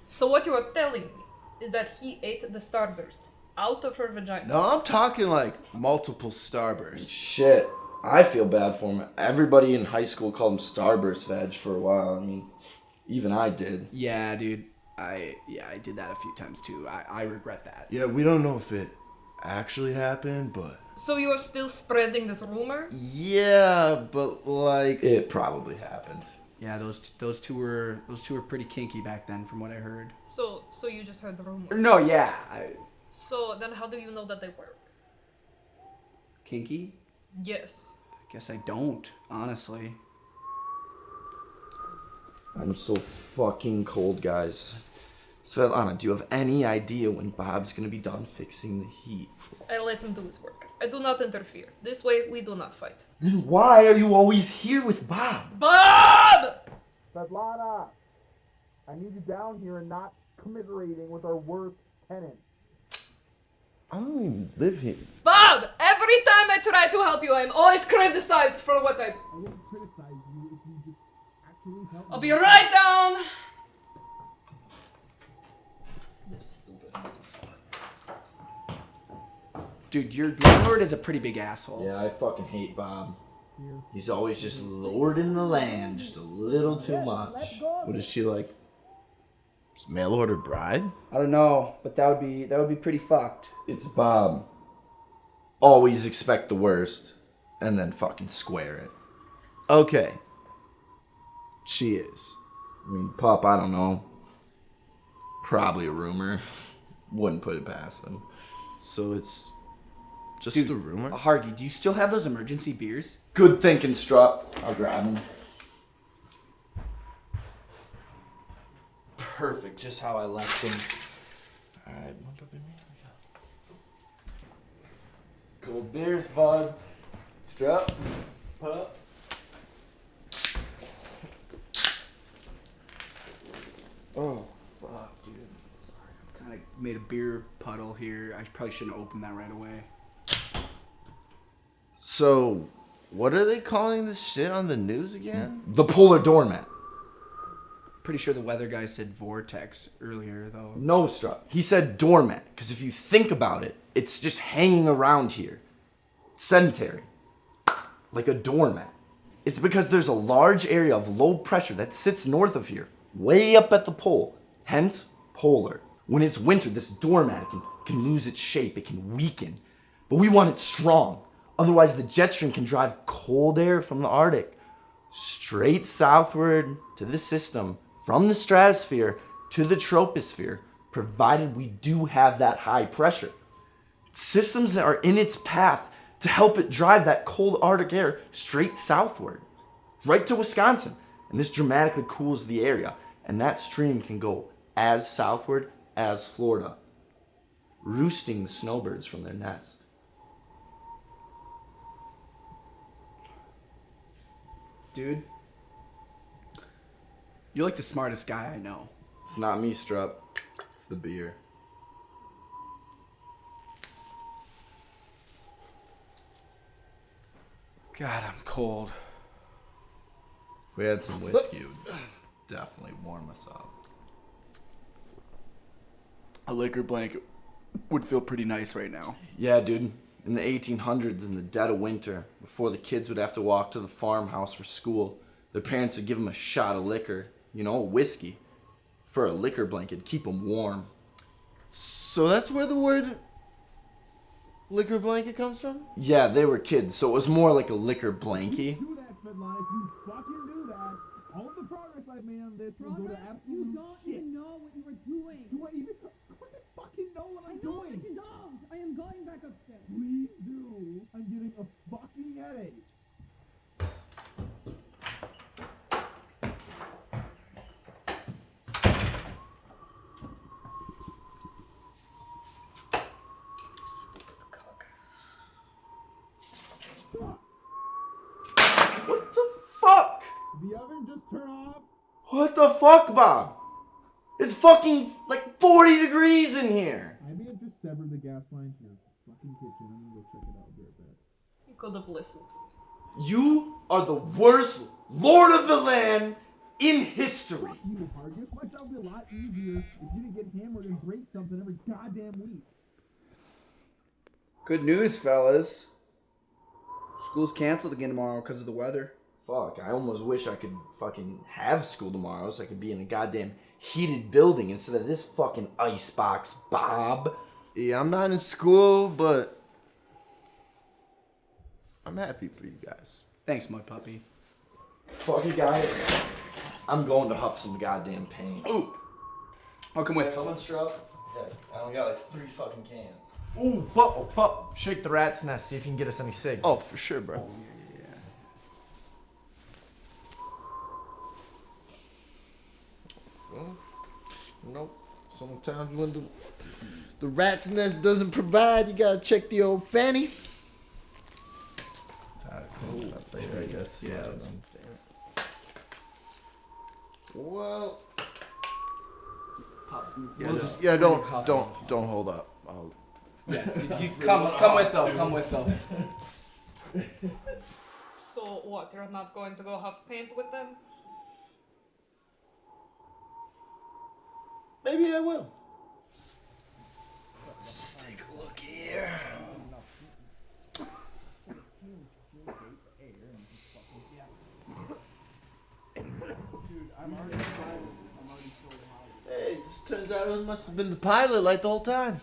So what you are telling me is that he ate the starburst out of her vagina. No, I'm talking like multiple starbursts. Shit, I feel bad for him. Everybody in high school called him Starburst Veg for a while. I mean, even I did. Yeah, dude. I did that a few times too. I regret that. Yeah, we don't know if it actually happened, but... So you are still spreading this rumor? Yeah, but like... It probably happened. Yeah, those two were pretty kinky back then, from what I heard. So you just heard the rumor. No, yeah, So then how do you know that they were? kinky. Yes. I guess I don't, honestly. I'm so fucking cold, guys. Svetlana, do you have any idea when Bob's gonna be done fixing the heat? I let him do his work. I do not interfere. This way we do not fight. Then why are you always here with Bob? Bob! Svetlana, I need you down here and not commiserating with our worst tenant. I don't even live here. Bob! Every time I try to help you, I am always criticized for what I do. I won't criticize you if you just actually help I'll me. be right down. This stupid motherfucker. Dude, your landlord is a pretty big asshole. Yeah, I fucking hate Bob. He's always just lording the land just a little too much. What is she like? Mail order bride? I don't know, but that would be pretty fucked. It's Bob. Always expect the worst, and then fucking square it. Okay. She is. I mean, Pup, I don't know. Probably a rumor. Wouldn't put it past him. So it's just Dude, a rumor? Hargy, do you still have those emergency beers? Good thinking, Strupp. I'll grab him. Perfect, just how I left him. Alright, cold beers, bud. Strupp. Pup. Oh, fuck, dude. Sorry, I kind of made a beer puddle here. I probably shouldn't open that right away. So, what are they calling this shit on the news again? The polar doormat. Pretty sure the weather guy said vortex earlier, though. No, Strupp. He said doormat, because if you think about it, it's just hanging around here. Sedentary. Like a doormat. It's because there's a large area of low pressure that sits north of here, way up at the pole, hence polar. When it's winter, this doormat can lose its shape, it can weaken. But we want it strong. Otherwise, the jet stream can drive cold air from the Arctic straight southward to the system, from the stratosphere to the troposphere, provided we do have that high pressure. Systems that are in its path to help it drive that cold Arctic air straight southward, right to Wisconsin. And this dramatically cools the area, and that stream can go as southward as Florida, roosting the snowbirds from their nest. Dude, you're like the smartest guy I know. It's not me, Strupp. It's the beer. God, I'm cold. If we had some whiskey, it would definitely warm us up. A liquor blanket would feel pretty nice right now. Yeah, dude. In the 1800s, in the dead of winter, before the kids would have to walk to the farmhouse for school, their parents would give them a shot of liquor, whiskey, for a liquor blanket, keep them warm. So that's where the word liquor blanket comes from? Yeah, they were kids, so it was more like a liquor blankie. Do that, Svetlana. If you fucking do that, all the progress I've made on this will go to absolute You don't shit. even know what you were doing. Do I even? Of course I fucking know what I'm No, doing. that you don't. I am going back upstairs. Please do. I'm getting a fucking headache. Stupid cock. What the fuck? The oven just turned off. What the fuck, Bob? It's fucking like 40 degrees in here. I may have just severed the gas line to your fucking kitchen. I'm gonna go check it out. Be right back. You could have listened to me. You are the worst lord of the land in history. Fuck you, Hargus. My job would be a lot easier if you didn't get hammered and break something every goddamn week. Good news, fellas. School's canceled again tomorrow because of the weather. Fuck, I almost wish I could fucking have school tomorrow so I could be in a goddamn heated building instead of this fucking icebox, Bob. Yeah, I'm not in school, but I'm happy for you guys. Thanks, Mudpuppy. Fuck you guys. I'm going to huff some goddamn paint. Ooh. I'll come with. Coming, Strupp? Yeah, I only got like 3 fucking cans. Ooh, pup. Shake the rat's nest, see if you can get us any cigs. Oh, for sure, bro. Well, nope. Sometimes when the rat's nest doesn't provide, you gotta check the old fanny. I guess. Yeah. Well, We'll don't hold up. You come with them. Come with them. So what? You're not going to go huff paint with them? Maybe I will. Let's just take a look here. Hey, it just turns out it must have been the pilot like the whole time.